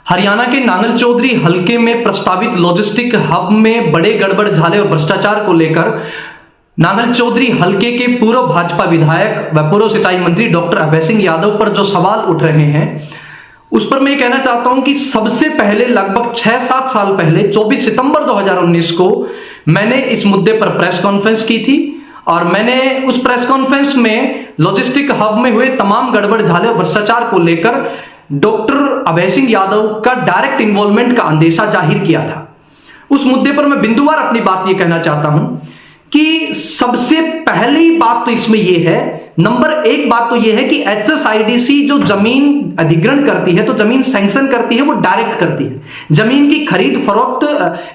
हरियाणा के नांगल चौधरी हलके में प्रस्तावित लॉजिस्टिक हब में बड़े गड़बड़ झाले और भ्रष्टाचार को लेकर नांगल चौधरी हलके के पूर्व भाजपा विधायक व पूर्व सिंचाई मंत्री डॉक्टर अभय सिंह यादव पर जो सवाल उठ रहे हैं उस पर मैं कहना चाहता हूं कि सबसे पहले लगभग 6-7 साल पहले 24 सितंबर 2019 को मैंने इस मुद्दे पर प्रेस कॉन्फ्रेंस की थी और मैंने उस प्रेस कॉन्फ्रेंस में लॉजिस्टिक हब में हुए तमाम गड़बड़ झाले और भ्रष्टाचार को लेकर डॉक्टर अभय सिंह यादव का डायरेक्ट इन्वॉल्वमेंट का अंदेशा जाहिर किया था। उस मुद्दे पर मैं बिंदुवार अपनी बात यह कहना चाहता हूं कि सबसे पहली बात तो इसमें यह है, नंबर एक बात तो यह है कि HSIDC जो जमीन अधिग्रहण करती है तो जमीन सैंक्शन करती है, वो डायरेक्ट करती है। जमीन की खरीद फरोख्त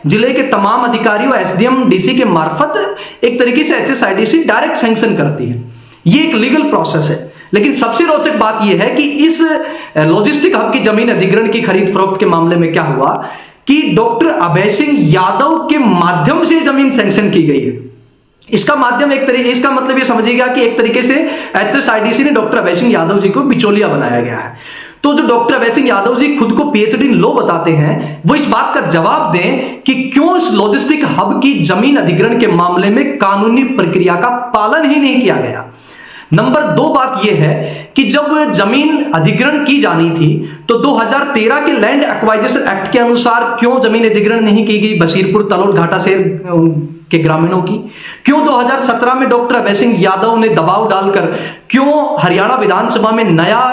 जिले के तमाम अधिकारियों SDM DC के मार्फत एक तरीके से HSIDC डायरेक्ट सैंक्शन करती है। ये एक लीगल प्रोसेस है। लेकिन सबसे रोचक बात यह है कि इस लॉजिस्टिक हब की जमीन अधिग्रहण की खरीद फरोख्त के मामले में क्या हुआ कि डॉक्टर अभय सिंह यादव के माध्यम से जमीन सैंक्शन की गई है। इसका मतलब ये समझिएगा कि एक तरीके से HSIDC ने डॉक्टर अभय सिंह यादव जी को बिचौलिया बनाया गया है। तो जो डॉक्टर अभय सिंह यादव जी खुद को PhD इन लॉ बताते हैं, वो इस बात का जवाब दें कि क्यों इस लॉजिस्टिक हब की जमीन अधिग्रहण के मामले में कानूनी प्रक्रिया का पालन ही नहीं किया गया। नंबर 2 बात यह है कि जब जमीन अधिग्रहण की जानी थी तो 2013 के लैंड एक्वाइजेशन एक्ट के अनुसार क्यों जमीन अधिग्रहण नहीं की गई बशीरपुर तलोट घाटा शेर के ग्रामीणों की? क्यों 2017 में डॉक्टर अभय सिंह यादव ने दबाव डालकर क्यों हरियाणा विधानसभा में नया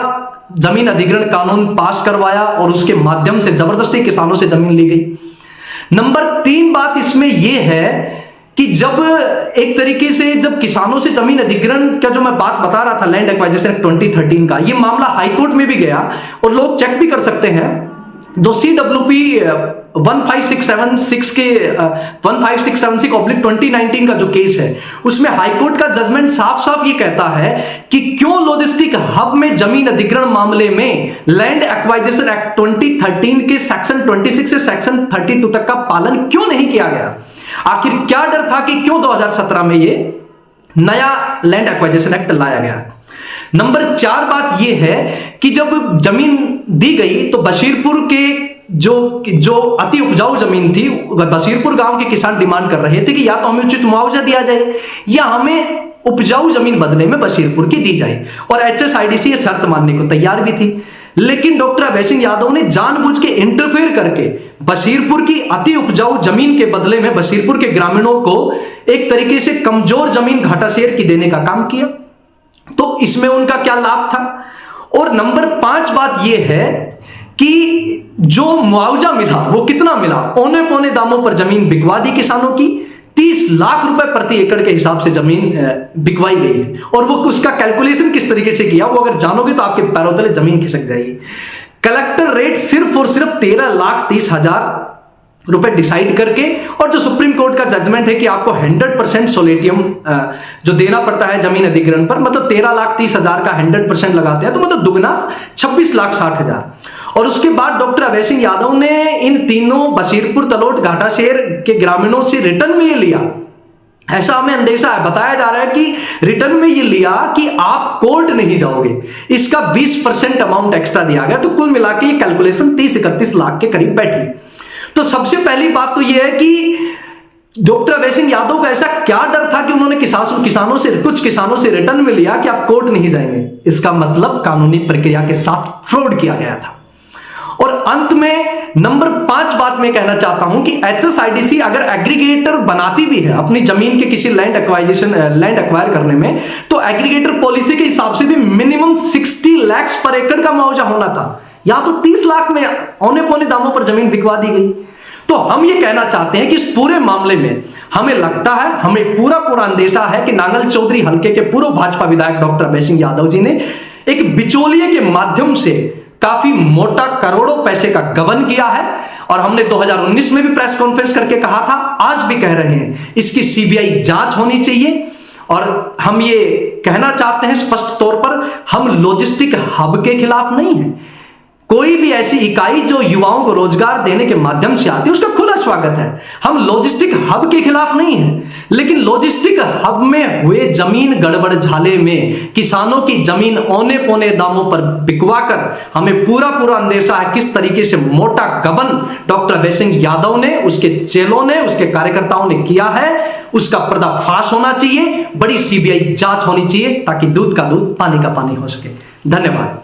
जमीन अधिग्रहण कानून पास करवाया और उसके माध्यम से जबरदस्ती किसानों से जमीन ली गई? नंबर 3 बात इसमें यह है कि जब एक तरीके से जब किसानों से जमीन अधिग्रहण का जो मैं बात बता रहा था लैंड एक्वाइजेशन एक्ट 2013 का, ये मामला हाईकोर्ट में भी गया और लोग चेक भी कर सकते हैं। जो CWP 15676 के 15676/2019 का जो केस है उसमें हाईकोर्ट का जजमेंट साफ साफ ये कहता है कि क्यों लॉजिस्टिक हब में जमीन अधिग्रहण मामले में लैंड एक्वाइजेशन एक्ट 2013 के सेक्शन 26 से सेक्शन 32 तक का पालन क्यों नहीं किया गया। आखिर क्या डर था कि क्यों 2017 में ये नया लैंड एक्वाइजेशन एक्ट लाया गया। नंबर 4 बात यह है कि जब जमीन दी गई तो बशीरपुर के जो अति उपजाऊ जमीन थी, बशीरपुर गांव के किसान डिमांड कर रहे थे कि या तो हमें उचित मुआवजा दिया जाए या हमें उपजाऊ जमीन बदले में बशीरपुर की दी जाए, और HSIDC ये शर्त मानने को तैयार भी थी। लेकिन डॉक्टर अभय सिंह यादव ने जानबूझ के इंटरफेयर करके बशीरपुर की अति उपजाऊ जमीन के बदले में बशीरपुर के ग्रामीणों को एक तरीके से कमजोर जमीन घाटा शेर की देने का काम किया। तो इसमें उनका क्या लाभ था? और नंबर 5 बात यह है कि जो मुआवजा मिला वो कितना मिला? औने पौने दामों पर जमीन बिकवा दी किसानों की। 30 लाख रुपए प्रति एकड़ के हिसाब से जमीन बिकवाई गई है। और वो उसका कैलकुलेशन किस तरीके से किया वो अगर जानोगे तो आपके पैरों तले जमीन खिसक जाएगी। कलेक्टर रेट सिर्फ और सिर्फ 13,30,000 रुपए डिसाइड करके, और जो सुप्रीम कोर्ट का जजमेंट है कि आपको 100% सोलेटियम जो देना पड़ता है जमीन अधिग्रहण पर, मतलब 13,30,000 का 100% लगाते हैं तो मतलब दुगना 26,60,000। और उसके बाद डॉक्टर अभय सिंह यादव ने इन तीनों बशीरपुर तलोट घाटा शेर के ग्रामीणों से रिटर्न में ये लिया। ऐसा हमें अंदेशा है, बताया जा रहा है कि रिटर्न में ये लिया कि आप कोर्ट नहीं जाओगे। इसका 20% अमाउंट एक्स्ट्रा दिया गया, तो कुल मिला के ये कैलकुलेशन 30-31 लाख के करीब बैठी। तो सबसे पहली बात तो यह है कि डॉक्टर अभय सिंह यादव का ऐसा क्या डर था कि उन्होंने कुछ किसानों से रिटर्न में लिया कि आप कोर्ट नहीं जाएंगे। इसका मतलब कानूनी प्रक्रिया के साथ फ्रॉड किया गया था। और अंत में नंबर 5 बात मैं कहना चाहता हूं कि HSIDC अगर एग्रीगेटर बनाती भी है अपनी जमीन के किसी लैंड एक्वायर करने में, तो एग्रीगेटर पॉलिसी के हिसाब से भी मिनिमम 60 लाख पर एकड़ का मुआवजा होना था। यहां तो 30 लाख में औने पौने दामों पर जमीन बिकवा दी गई। तो हम ये कहना चाहते हैं कि इस पूरे मामले में हमें लगता है, हमें पूरा अंदेशा है कि नांगल चौधरी हलके के पूर्व भाजपा विधायक डॉक्टर अभय सिंह यादव जी ने एक बिचौलिए के माध्यम से काफी मोटा करोड़ों पैसे का गबन किया है। और हमने 2019 में भी प्रेस कॉन्फ्रेंस करके कहा था, आज भी कह रहे हैं, इसकी CBI जांच होनी चाहिए। और हम ये कहना चाहते हैं स्पष्ट तौर पर, हम लॉजिस्टिक हब के खिलाफ नहीं हैं। कोई भी ऐसी इकाई जो युवाओं को रोजगार देने के माध्यम से आती है उसका खुला स्वागत है। हम लॉजिस्टिक हब के खिलाफ नहीं हैं, लेकिन लॉजिस्टिक हब में हुए जमीन गड़बड़ झाले में किसानों की जमीन औने पौने दामों पर बिकवा कर हमें पूरा पूरा अंदेशा है किस तरीके से मोटा गबन डॉक्टर अभय सिंह यादव ने, उसके चेलों ने, उसके कार्यकर्ताओं ने किया है। उसका पर्दाफाश होना चाहिए, बड़ी सीबीआई जांच होनी चाहिए ताकि दूध का दूध पानी का पानी हो सके। धन्यवाद।